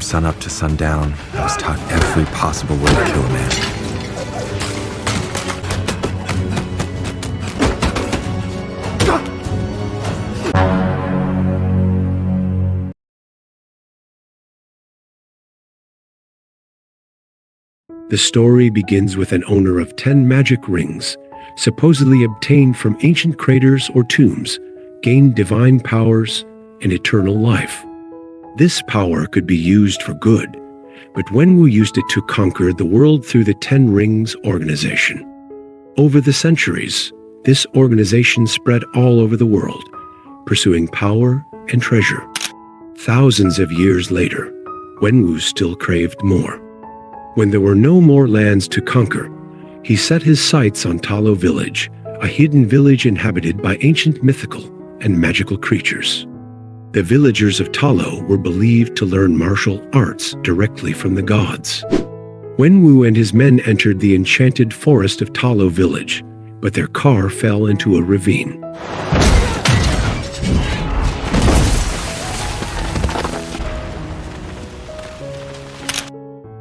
from sunup to sundown, I was taught every possible way to kill a man. The story begins with an owner of 10 magic rings, supposedly obtained from ancient craters or tombs, gained divine powers and eternal life. This power could be used for good, but Wenwu used it to conquer the world through the 10 Rings organization. Over the centuries, this organization spread all over the world, pursuing power and treasure. Thousands of years later, Wenwu still craved more. When there were no more lands to conquer, he set his sights on Talo Village, a hidden village inhabited by ancient mythical and magical creatures. The villagers of Talo were believed to learn martial arts directly from the gods. Wenwu and his men entered the enchanted forest of Talo Village, but their car fell into a ravine.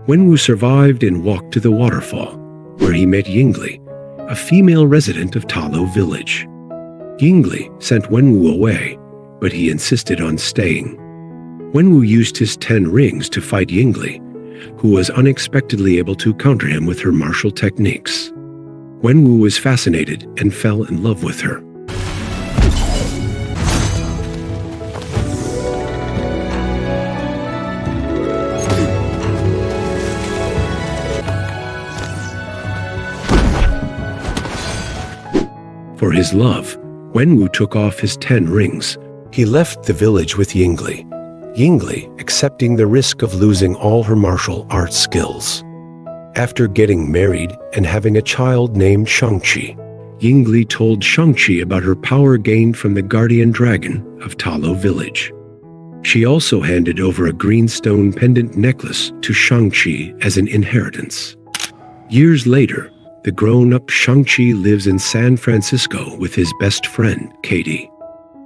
Wenwu survived and walked to the waterfall, where he met Yingli, a female resident of Talo Village. Yingli sent Wenwu away, but he insisted on staying. Wenwu used his 10 rings to fight Yingli, who was unexpectedly able to counter him with her martial techniques. Wenwu was fascinated and fell in love with her. For his love, Wenwu took off his 10 rings. He left the village with Yingli, Yingli accepting the risk of losing all her martial arts skills. After getting married and having a child named Shang-Chi, Yingli told Shang-Chi about her power gained from the guardian dragon of Talo Village. She also handed over a green stone pendant necklace to Shang-Chi as an inheritance. Years later, the grown-up Shang-Chi lives in San Francisco with his best friend, Katie.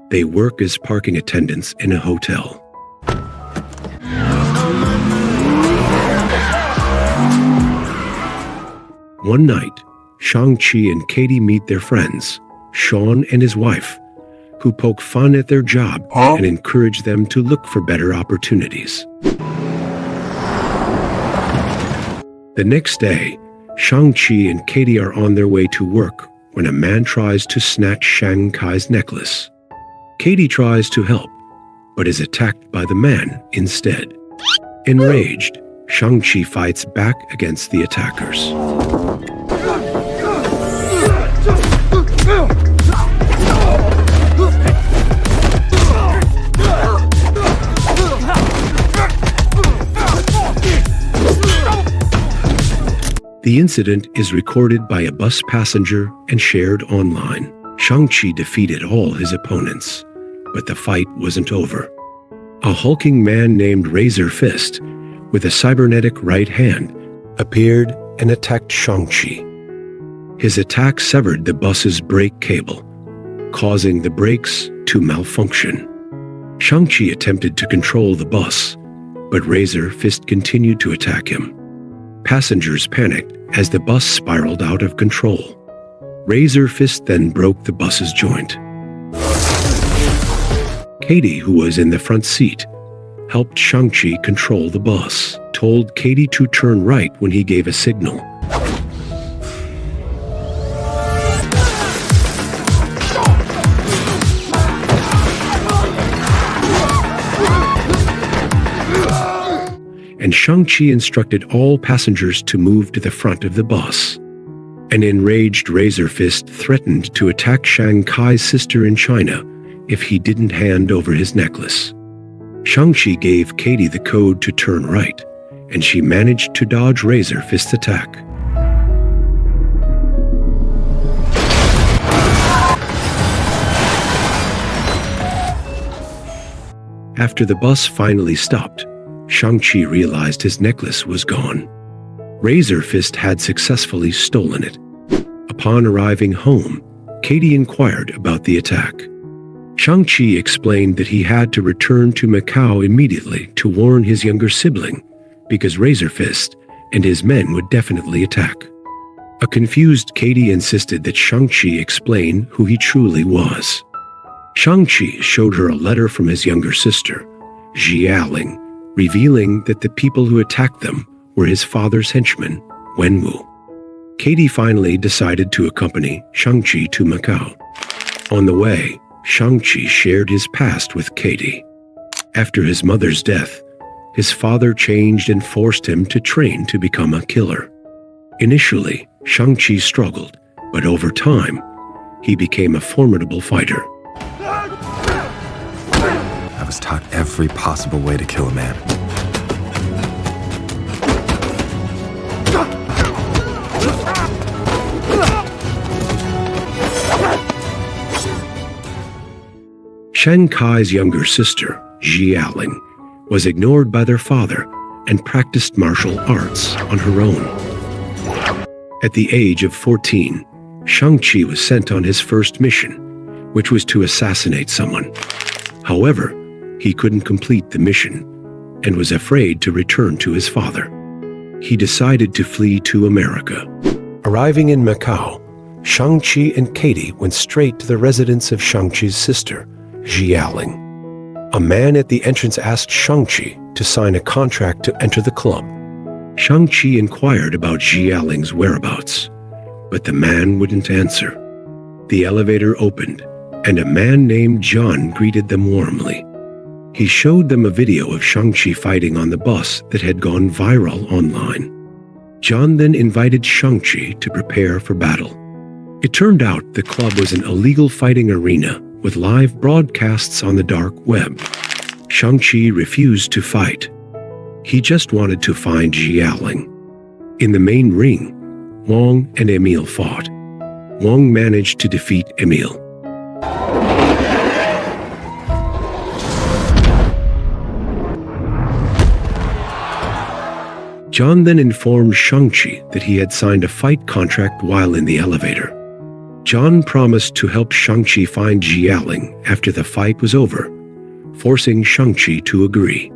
They work as parking attendants in a hotel. One night, Shang-Chi and Katie meet their friends, Sean and his wife, who poke fun at their job and encourage them to look for better opportunities. The next day, Shang-Chi and Katie are on their way to work when a man tries to snatch Shang-Chi's necklace. Katie tries to help, but is attacked by the man instead. Enraged, Shang-Chi fights back against the attackers. The incident is recorded by a bus passenger and shared online. Shang-Chi defeated all his opponents, but the fight wasn't over. A hulking man named Razor Fist, with a cybernetic right hand, appeared and attacked Shang-Chi. His attack severed the bus's brake cable, causing the brakes to malfunction. Shang-Chi attempted to control the bus, but Razor Fist continued to attack him. Passengers panicked as the bus spiraled out of control. Razor Fist then broke the bus's joint. Katie, who was in the front seat, helped Shang-Chi control the bus, told Katie to turn right when he gave a signal. And Shang-Chi instructed all passengers to move to the front of the bus. An enraged Razor Fist threatened to attack Shang-Chi's sister in China if he didn't hand over his necklace. Shang-Chi gave Katie the code to turn right, and she managed to dodge Razor Fist's attack. After the bus finally stopped, Shang-Chi realized his necklace was gone. Razor Fist had successfully stolen it. Upon arriving home, Katie inquired about the attack. Shang-Chi explained that he had to return to Macau immediately to warn his younger sibling, because Razor Fist and his men would definitely attack. A confused Katie insisted that Shang-Chi explain who he truly was. Shang-Chi showed her a letter from his younger sister, Jialing, revealing that the people who attacked them were his father's henchmen, Wenwu. Katie finally decided to accompany Shang-Chi to Macau. On the way, Shang-Chi shared his past with Katie. After his mother's death, his father changed and forced him to train to become a killer. Initially, Shang-Chi struggled, but over time, he became a formidable fighter. I was taught every possible way to kill a man. Shang-Chi's younger sister, Jialing, was ignored by their father and practiced martial arts on her own. At the age of 14, Shang-Chi was sent on his first mission, which was to assassinate someone. However, he couldn't complete the mission and was afraid to return to his father. He decided to flee to America. Arriving in Macau, Shang-Chi and Katie went straight to the residence of Shang-Chi's sister, Jialing. A man at the entrance asked Shang-Chi to sign a contract to enter the club. Shang-Chi inquired about Jialing's whereabouts, but the man wouldn't answer. The elevator opened, and a man named John greeted them warmly. He showed them a video of Shang-Chi fighting on the bus that had gone viral online. John then invited Shang-Chi to prepare for battle. It turned out the club was an illegal fighting arena with live broadcasts on the dark web. Shang-Chi refused to fight. He just wanted to find Jialing. In the main ring, Wong and Emil fought. Wong managed to defeat Emil. John then informed Shang-Chi that he had signed a fight contract while in the elevator. John promised to help Shang-Chi find Jialing after the fight was over, forcing Shang-Chi to agree.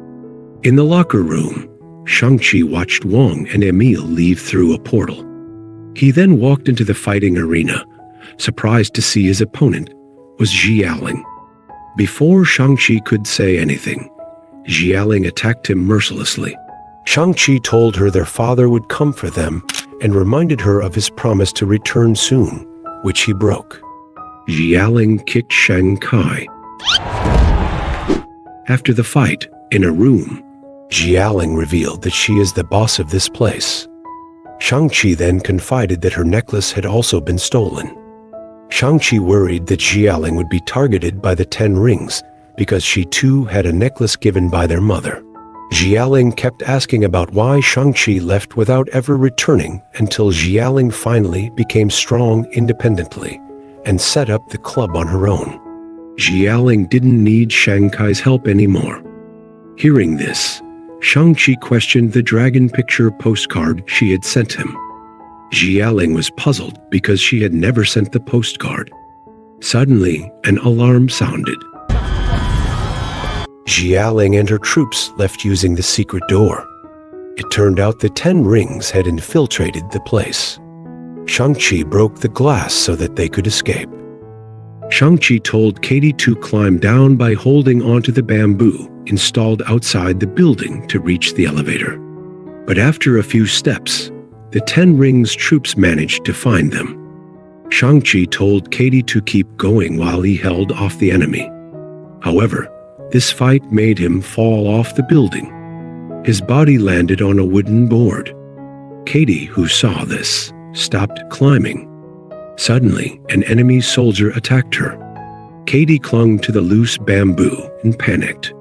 In the locker room, Shang-Chi watched Wong and Emil leave through a portal. He then walked into the fighting arena, surprised to see his opponent was Jialing. Before Shang-Chi could say anything, Jialing attacked him mercilessly. Shang-Chi told her their father would come for them and reminded her of his promise to return soon, which he broke. Jialing kicked Shang-Chi. After the fight, in a room, Jialing revealed that she is the boss of this place. Shang-Chi then confided that her necklace had also been stolen. Shang-Chi worried that Jialing would be targeted by the 10 rings because she too had a necklace given by their mother. Jialing kept asking about why Shang-Chi left without ever returning until Jialing finally became strong independently and set up the club on her own. Jialing didn't need Shang-Chi's help anymore. Hearing this, Shang-Chi questioned the dragon picture postcard she had sent him. Jialing was puzzled because she had never sent the postcard. Suddenly, an alarm sounded. Jialing and her troops left using the secret door. It turned out the 10 rings had infiltrated the place. Shang-Chi broke the glass so that they could escape. Shang-Chi told Katie to climb down by holding onto the bamboo installed outside the building to reach the elevator. But after a few steps, the 10 rings troops managed to find them. Shang-Chi told Katie to keep going while he held off the enemy. However, this fight made him fall off the building. His body landed on a wooden board. Katie, who saw this, stopped climbing. Suddenly, an enemy soldier attacked her. Katie clung to the loose bamboo and panicked.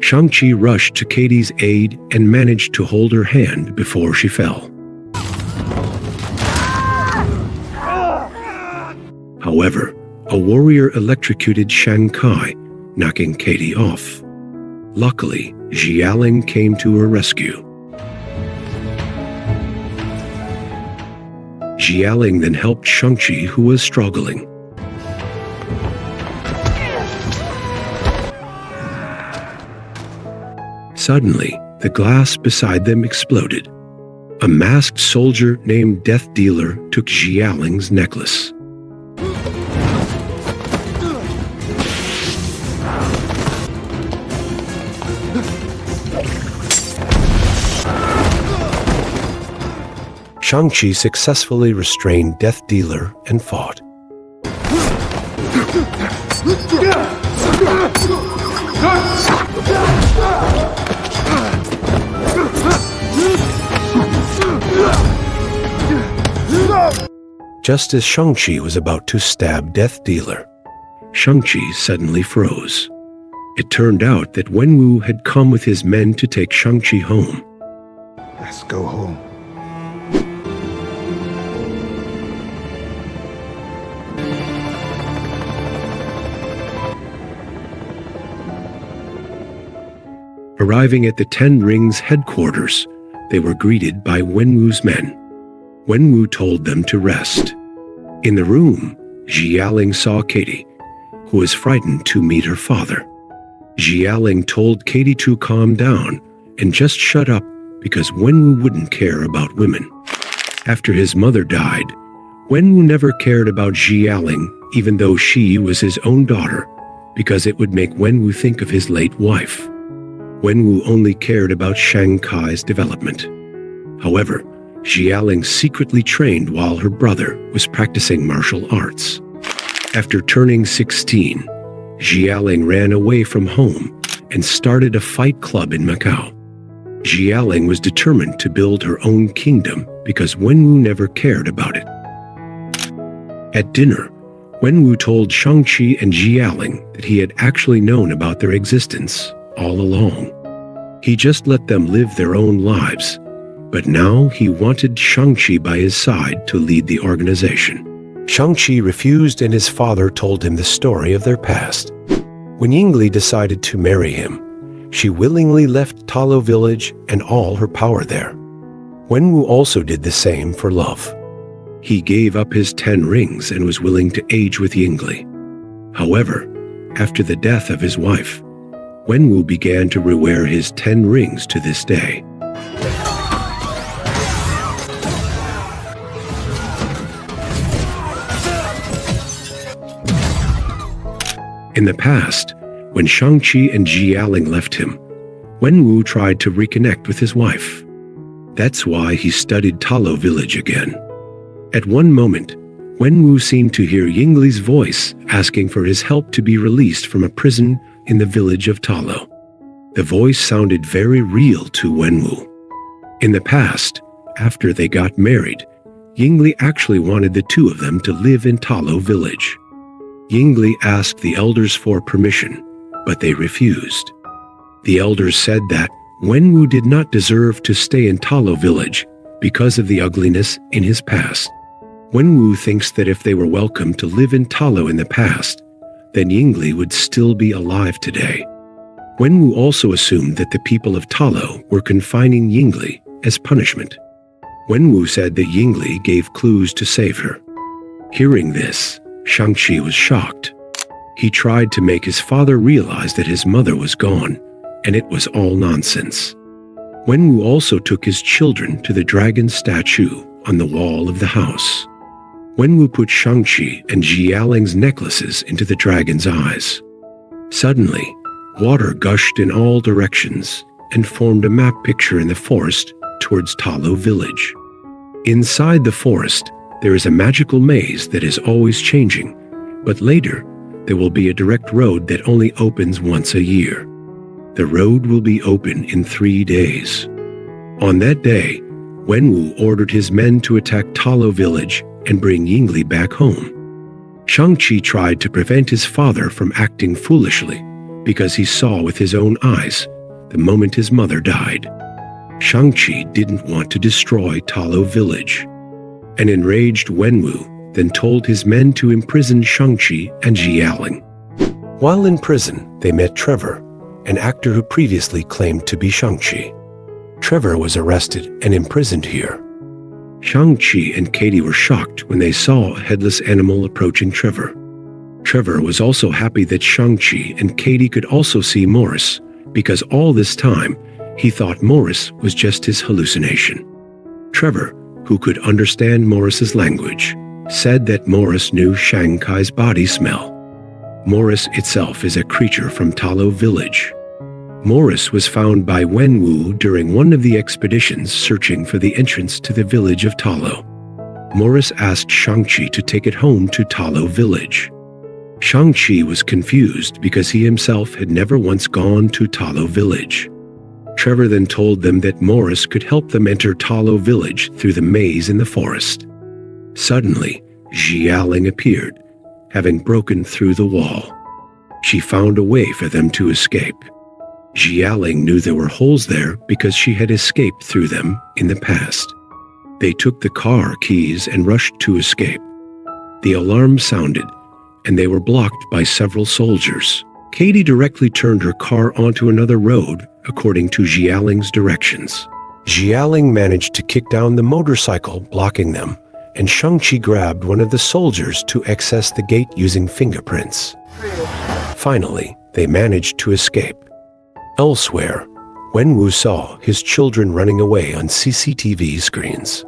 Shang-Chi rushed to Katie's aid and managed to hold her hand before she fell. However, a warrior electrocuted Shang-Chi, knocking Katie off. Luckily, Jialing came to her rescue. Jialing then helped Shang-Chi, who was struggling. Suddenly, the glass beside them exploded. A masked soldier named Death Dealer took Jialing's necklace. Shang-Chi successfully restrained Death Dealer and fought. Just as Shang-Chi was about to stab Death Dealer, Shang-Chi suddenly froze. It turned out that Wenwu had come with his men to take Shang-Chi home. Let's go home. Arriving at the Ten Rings headquarters, they were greeted by Wenwu's men. Wenwu told them to rest. In the room, Jialing saw Katie, who was frightened to meet her father. Jialing told Katie to calm down and just shut up because Wenwu wouldn't care about women. After his mother died, Wenwu never cared about Jialing, even though she was his own daughter, because it would make Wenwu think of his late wife. Wenwu only cared about Shang-Chi's development. However, Jialing secretly trained while her brother was practicing martial arts. After turning 16, Jialing ran away from home and started a fight club in Macau. Jialing was determined to build her own kingdom because Wenwu never cared about it. At dinner, Wenwu told Shang-Chi and Jialing that he had actually known about their existence all along. He just let them live their own lives, but now he wanted Shang-Chi by his side to lead the organization. Shang-Chi refused, and his father told him the story of their past. When Yingli decided to marry him, she willingly left Talo village and all her power there. Wenwu also did the same for love. He gave up his 10 rings and was willing to age with Yingli. However, after the death of his wife, Wenwu began to rewear his 10 rings to this day. In the past, when Shang-Chi and Jialing left him, Wenwu tried to reconnect with his wife. That's why he studied Talo village again. At one moment, Wenwu seemed to hear Yingli's voice asking for his help to be released from a prison in the village of Talo. The voice sounded very real to Wenwu. In the past, after they got married, Yingli actually wanted the two of them to live in Talo village. Yingli asked the elders for permission, but they refused. The elders said that Wenwu did not deserve to stay in Talo village because of the ugliness in his past. Wenwu thinks that if they were welcome to live in Talo in the past, then Yingli would still be alive today. Wenwu also assumed that the people of Talo were confining Yingli as punishment. Wenwu said that Yingli gave clues to save her. Hearing this, Shang-Chi was shocked. He tried to make his father realize that his mother was gone, and it was all nonsense. Wenwu also took his children to the dragon statue on the wall of the house. Wenwu put Shang-Chi and Jialing's necklaces into the dragon's eyes. Suddenly, water gushed in all directions and formed a map picture in the forest towards Talo village. Inside the forest, there is a magical maze that is always changing, but later, there will be a direct road that only opens once a year. The road will be open in 3 days. On that day, Wenwu ordered his men to attack Talo village and bring Yingli back home. Shang-Chi tried to prevent his father from acting foolishly because he saw with his own eyes the moment his mother died. Shang-Chi didn't want to destroy Talo village. An enraged Wenwu then told his men to imprison Shang-Chi and Jialing. While in prison, they met Trevor, an actor who previously claimed to be Shang-Chi. Trevor was arrested and imprisoned here. Shang-Chi and Katie were shocked when they saw a headless animal approaching Trevor. Trevor was also happy that Shang-Chi and Katie could also see Morris, because all this time, he thought Morris was just his hallucination. Trevor, who could understand Morris's language, said that Morris knew Shang-Chi's body smell. Morris itself is a creature from Talo village. Morris was found by Wenwu during one of the expeditions searching for the entrance to the village of Talo. Morris asked Shang-Chi to take it home to Talo village. Shang-Chi was confused because he himself had never once gone to Talo village. Trevor then told them that Morris could help them enter Talo village through the maze in the forest. Suddenly, Xialing appeared, having broken through the wall. She found a way for them to escape. Xialing knew there were holes there because she had escaped through them in the past. They took the car keys and rushed to escape. The alarm sounded, and they were blocked by several soldiers. Katie directly turned her car onto another road according to Xialing's directions. Xialing managed to kick down the motorcycle blocking them, and Shang-Chi grabbed one of the soldiers to access the gate using fingerprints. Finally, they managed to escape. Elsewhere, Wenwu saw his children running away on CCTV screens.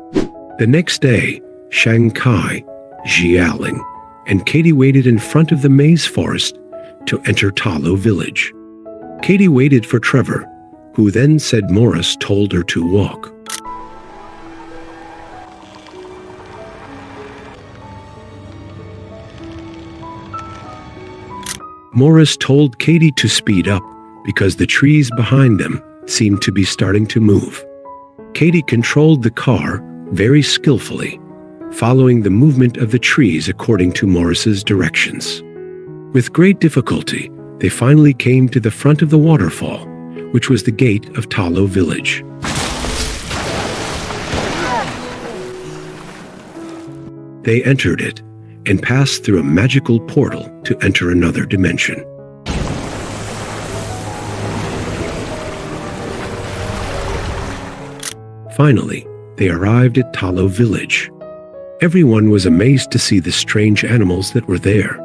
The next day, Shang-Chi, Xialing, and Katie waited in front of the maze forest to enter Talo village. Katie waited for Trevor, who then said Morris told her to walk. Morris told Katie to speed up because the trees behind them seemed to be starting to move. Katie controlled the car very skillfully, following the movement of the trees according to Morris's directions. With great difficulty, they finally came to the front of the waterfall, which was the gate of Talo village. They entered it and passed through a magical portal to enter another dimension. Finally, they arrived at Talo village. Everyone was amazed to see the strange animals that were there.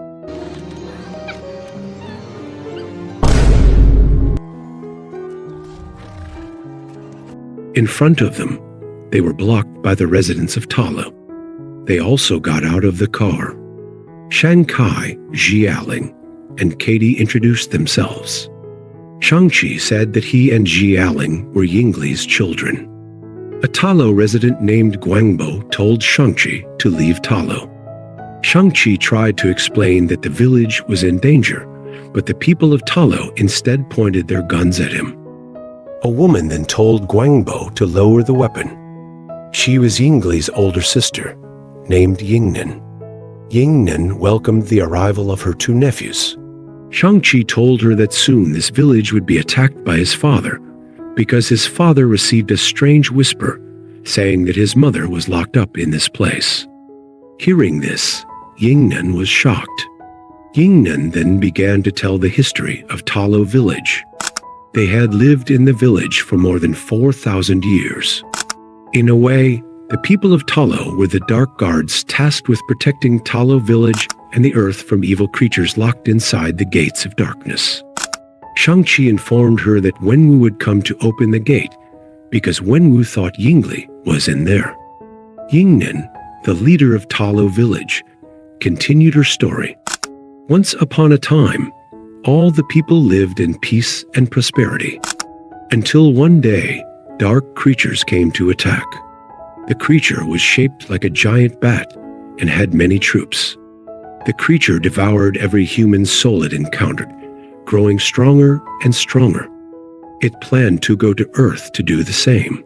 In front of them, they were blocked by the residents of Talo. They also got out of the car. Shang-Chi, Xialing, and Katie introduced themselves. Shang-Chi said that he and Xialing were Yingli's children. A Talo resident named Guangbo told Shang-Chi to leave Talo. Shang-Chi tried to explain that the village was in danger, but the people of Talo instead pointed their guns at him. A woman then told Guangbo to lower the weapon. She was Yingli's older sister, named Yingnan. Yingnan welcomed the arrival of her two nephews. Shang-Chi told her that soon this village would be attacked by his father, because his father received a strange whisper saying that his mother was locked up in this place. Hearing this, Yingnan was shocked. Yingnan then began to tell the history of Talo village. They had lived in the village for more than 4,000 years. In a way, the people of Talo were the dark guards tasked with protecting Talo village and the earth from evil creatures locked inside the gates of darkness. Shang-Chi informed her that Wenwu would come to open the gate because Wenwu thought Yingli was in there. Yingnan, the leader of Talo village, continued her story. Once upon a time, all the people lived in peace and prosperity, until one day, dark creatures came to attack. The creature was shaped like a giant bat and had many troops. The creature devoured every human soul it encountered, growing stronger and stronger. It planned to go to Earth to do the same.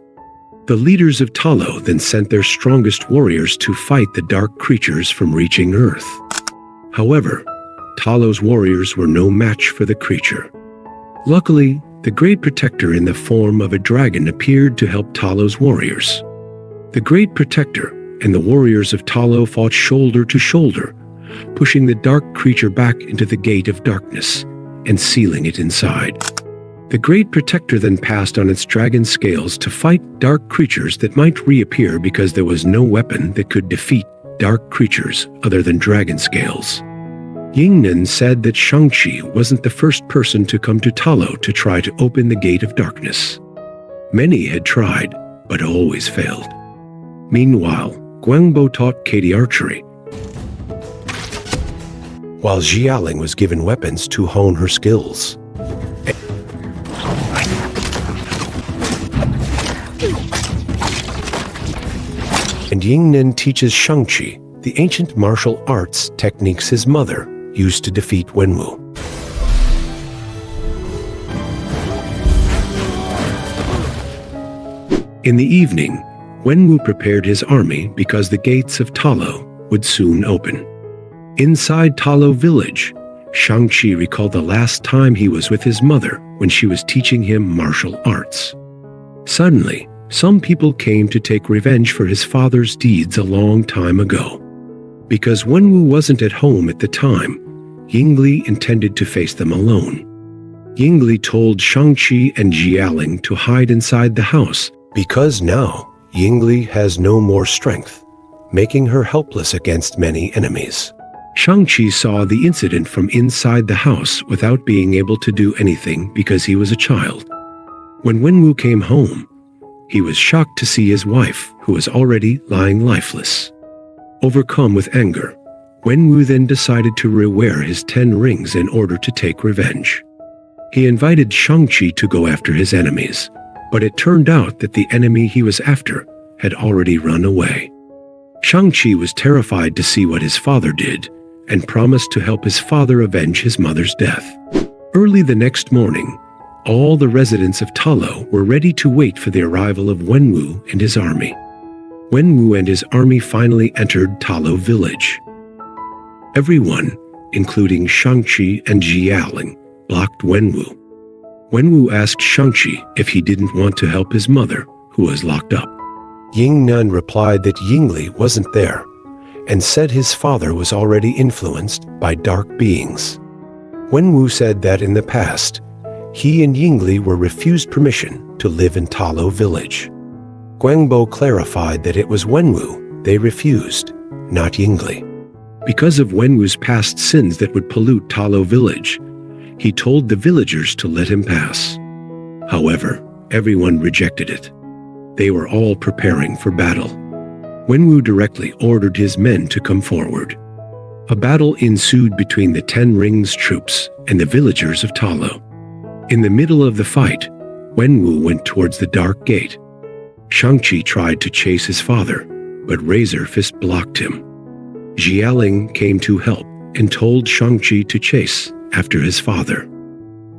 The leaders of Talo then sent their strongest warriors to fight the dark creatures from reaching Earth. However, Talo's warriors were no match for the creature. Luckily, the Great Protector in the form of a dragon appeared to help Talo's warriors. The Great Protector and the warriors of Talo fought shoulder to shoulder, pushing the dark creature back into the gate of darkness and sealing it inside. The Great Protector then passed on its dragon scales to fight dark creatures that might reappear because there was no weapon that could defeat dark creatures other than dragon scales. Yingnan said that Shang-Chi wasn't the first person to come to Talo to try to open the Gate of Darkness. Many had tried, but always failed. Meanwhile, Guangbo taught Katie archery, while Jialing was given weapons to hone her skills. And Yingnan teaches Shang-Chi the ancient martial arts techniques his mother used to defeat Wenwu. In the evening, Wenwu prepared his army because the gates of Talo would soon open. Inside Talo village, Shang-Chi recalled the last time he was with his mother when she was teaching him martial arts. Suddenly, some people came to take revenge for his father's deeds a long time ago. Because Wenwu wasn't at home at the time, Yingli intended to face them alone. Yingli told Shang-Chi and Jialing to hide inside the house because now Yingli has no more strength, making her helpless against many enemies. Shang-Chi saw the incident from inside the house without being able to do anything because he was a child. When Wenwu came home, he was shocked to see his wife, who was already lying lifeless. Overcome with anger, Wenwu then decided to rewear his 10 rings in order to take revenge. He invited Shang-Chi to go after his enemies, but it turned out that the enemy he was after had already run away. Shang-Chi was terrified to see what his father did and promised to help his father avenge his mother's death. Early the next morning, all the residents of Talo were ready to wait for the arrival of Wenwu and his army. Wenwu and his army finally entered Talo village. Everyone, including Shang-Chi and Jialing, blocked Wenwu. Wenwu asked Shang-Chi if he didn't want to help his mother, who was locked up. Yingnan replied that Yingli wasn't there, and said his father was already influenced by dark beings. Wenwu said that in the past, he and Yingli were refused permission to live in Talo village. Guangbo clarified that it was Wenwu they refused, not Yingli. Because of Wenwu's past sins that would pollute Talo village, he told the villagers to let him pass. However, everyone rejected it. They were all preparing for battle. Wenwu directly ordered his men to come forward. A battle ensued between the 10 Rings troops and the villagers of Talo. In the middle of the fight, Wenwu went towards the Dark Gate. Shang-Chi tried to chase his father, but Razor Fist blocked him. Jialing came to help and told Shang-Chi to chase after his father.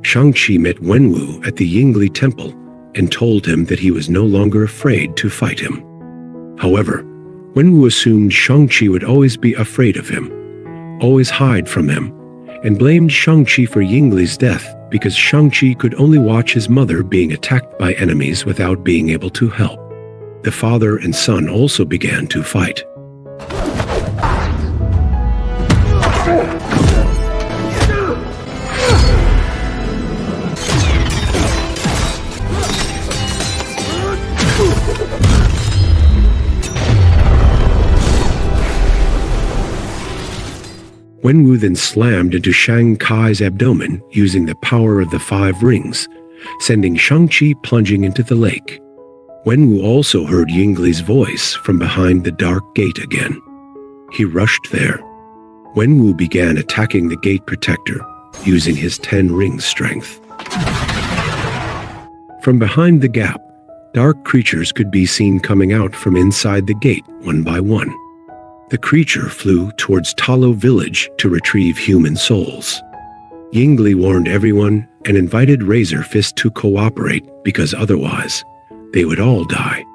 Shang-Chi met Wenwu at the Yingli temple and told him that he was no longer afraid to fight him. However, Wenwu assumed Shang-Chi would always be afraid of him, always hide from him, and blamed Shang-Chi for Yingli's death because Shang-Chi could only watch his mother being attacked by enemies without being able to help. The father and son also began to fight. Wenwu then slammed into Shang-Chi's abdomen using the power of the 5 rings, sending Shang-Chi plunging into the lake. Wenwu also heard Yingli's voice from behind the Dark Gate again. He rushed there. Wenwu began attacking the Gate Protector, using his 10 rings strength. From behind the gap, dark creatures could be seen coming out from inside the gate one by one. The creature flew towards Talo village to retrieve human souls. Yingli warned everyone and invited Razor Fist to cooperate because otherwise, they would all die.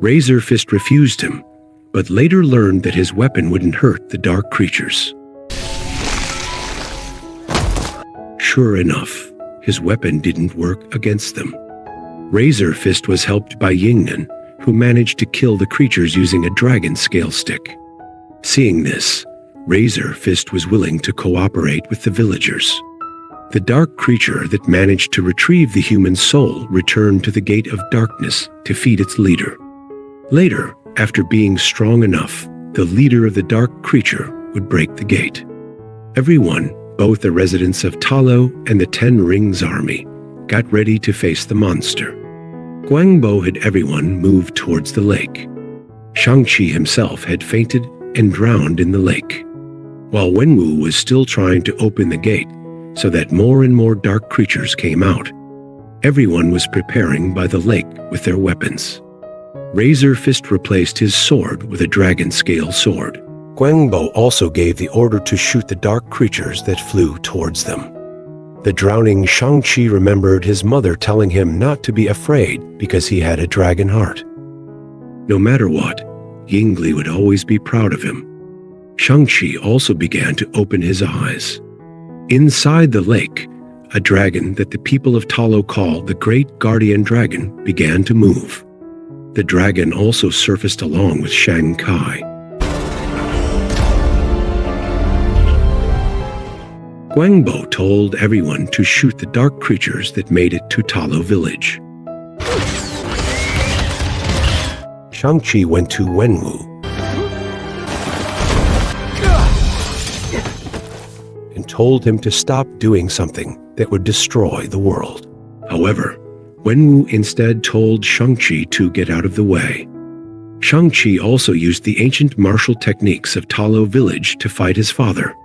Razor Fist refused him, but later learned that his weapon wouldn't hurt the dark creatures. Sure enough, his weapon didn't work against them. Razor Fist was helped by Yingnan, who managed to kill the creatures using a dragon scale stick. Seeing this, Razor Fist was willing to cooperate with the villagers. The dark creature that managed to retrieve the human soul returned to the Gate of Darkness to feed its leader. Later, after being strong enough, the leader of the dark creature would break the gate. Everyone, both the residents of Talo and the Ten Rings army, got ready to face the monster. Guangbo had everyone move towards the lake. Shang-Chi himself had fainted and drowned in the lake, while Wenwu was still trying to open the gate so that more and more dark creatures came out. Everyone was preparing by the lake with their weapons. Razor Fist replaced his sword with a dragon scale sword. Guangbo also gave the order to shoot the dark creatures that flew towards them. The drowning Shang-Chi remembered his mother telling him not to be afraid because he had a dragon heart. No matter what, Yingli would always be proud of him. Shang-Chi also began to open his eyes. Inside the lake, a dragon that the people of Talo call the Great Guardian Dragon began to move. The dragon also surfaced along with Shang-Chi. Guangbo told everyone to shoot the dark creatures that made it to Talo village. Shang-Chi went to Wenwu and told him to stop doing something that would destroy the world. However, Wenwu instead told Shang-Chi to get out of the way. Shang-Chi also used the ancient martial techniques of Talo village to fight his father.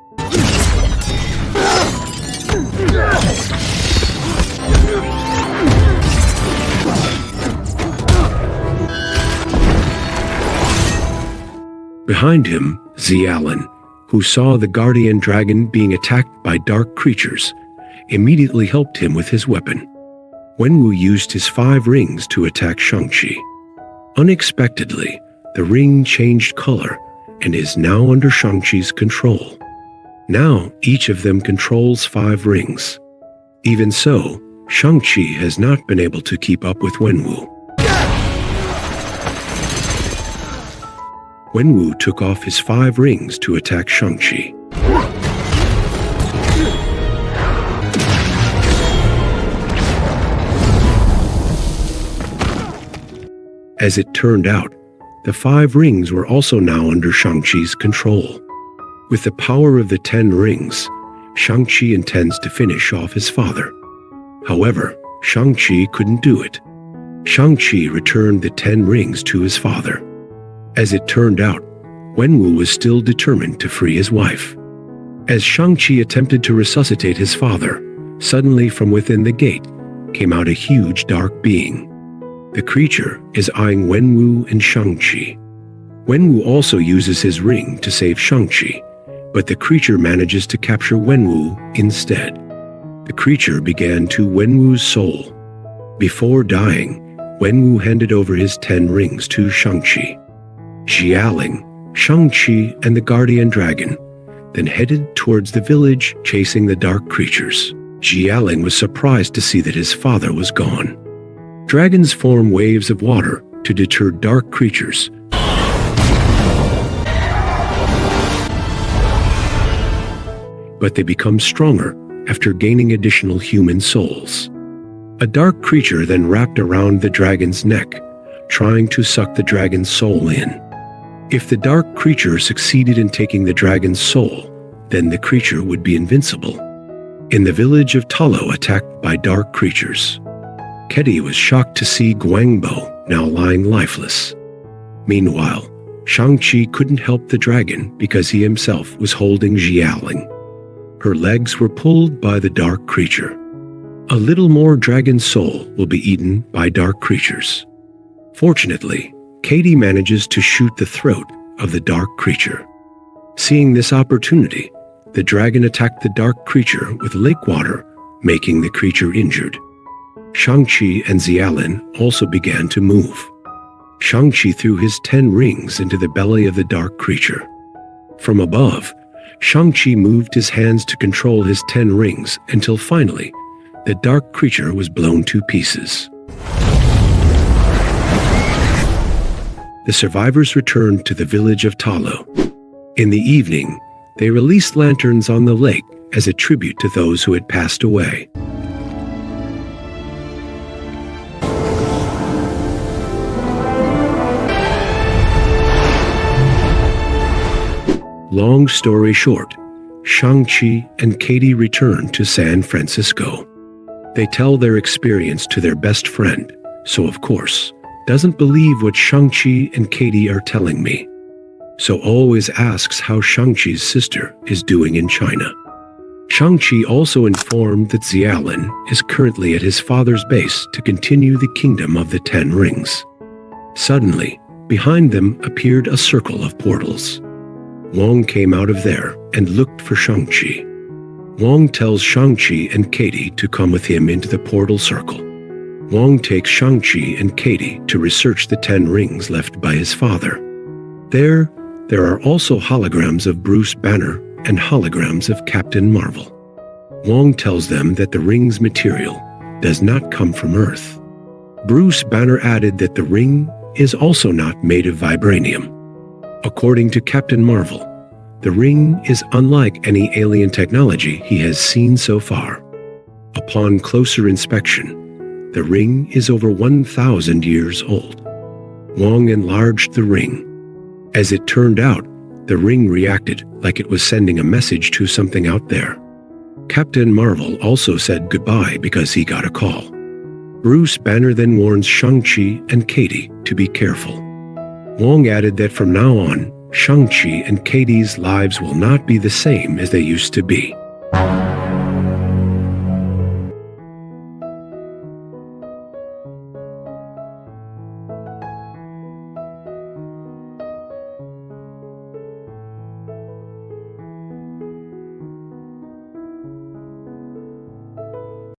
Behind him, Xiaolin, who saw the guardian dragon being attacked by dark creatures, immediately helped him with his weapon. Wenwu used his 5 rings to attack Shang-Chi. Unexpectedly, the ring changed color and is now under Shang-Chi's control. Now, each of them controls 5 rings. Even so, Shang-Chi has not been able to keep up with Wenwu. Wenwu took off his 5 rings to attack Shang-Chi. As it turned out, the 5 rings were also now under Shang-Chi's control. With the power of the 10 rings, Shang-Chi intends to finish off his father. However, Shang-Chi couldn't do it. Shang-Chi returned the 10 rings to his father. As it turned out, Wenwu was still determined to free his wife. As Shang-Chi attempted to resuscitate his father, suddenly from within the gate came out a huge dark being. The creature is eyeing Wenwu and Shang-Chi. Wenwu also uses his ring to save Shang-Chi, but the creature manages to capture Wenwu instead. The creature began to Wenwu's soul. Before dying, Wenwu handed over his 10 rings to Shang-Chi. Xiaoling, Shang-Chi, and the guardian dragon then headed towards the village chasing the dark creatures. Xiaoling was surprised to see that his father was gone. Dragons form waves of water to deter dark creatures. But they become stronger after gaining additional human souls. A dark creature then wrapped around the dragon's neck, trying to suck the dragon's soul in. If the dark creature succeeded in taking the dragon's soul, then the creature would be invincible. In the village of Talo attacked by dark creatures, Kedi was shocked to see Guangbo now lying lifeless. Meanwhile, Shang-Chi couldn't help the dragon because he himself was holding Xiaoling. Her legs were pulled by the dark creature. A little more dragon soul will be eaten by dark creatures. Fortunately, Katie manages to shoot the throat of the dark creature. Seeing this opportunity, the dragon attacked the dark creature with lake water, making the creature injured. Shang-Chi and Xiaolin also began to move. Shang-Chi threw his 10 rings into the belly of the dark creature. From above, Shang-Chi moved his hands to control his 10 rings until finally, the dark creature was blown to pieces. The survivors returned to the village of Talo. In the evening, they released lanterns on the lake as a tribute to those who had passed away. Long story short, Shang-Chi and Katie return to San Francisco. They tell their experience to their best friend, so of course, doesn't believe what Shang-Chi and Katie are telling me. So always asks how Shang-Chi's sister is doing in China. Shang-Chi also informed that Xiaolin is currently at his father's base to continue the Kingdom of the Ten Rings. Suddenly, behind them appeared a circle of portals. Wong came out of there and looked for Shang-Chi. Wong tells Shang-Chi and Katie to come with him into the portal circle. Wong takes Shang-Chi and Katie to research the 10 rings left by his father. There are also holograms of Bruce Banner and holograms of Captain Marvel. Wong tells them that the ring's material does not come from Earth. Bruce Banner added that the ring is also not made of vibranium. According to Captain Marvel, the ring is unlike any alien technology he has seen so far. Upon closer inspection, the ring is over 1,000 years old. Wong enlarged the ring. As it turned out, the ring reacted like it was sending a message to something out there. Captain Marvel also said goodbye because he got a call. Bruce Banner then warns Shang-Chi and Katie to be careful. Wong added that from now on, Shang-Chi and Katie's lives will not be the same as they used to be.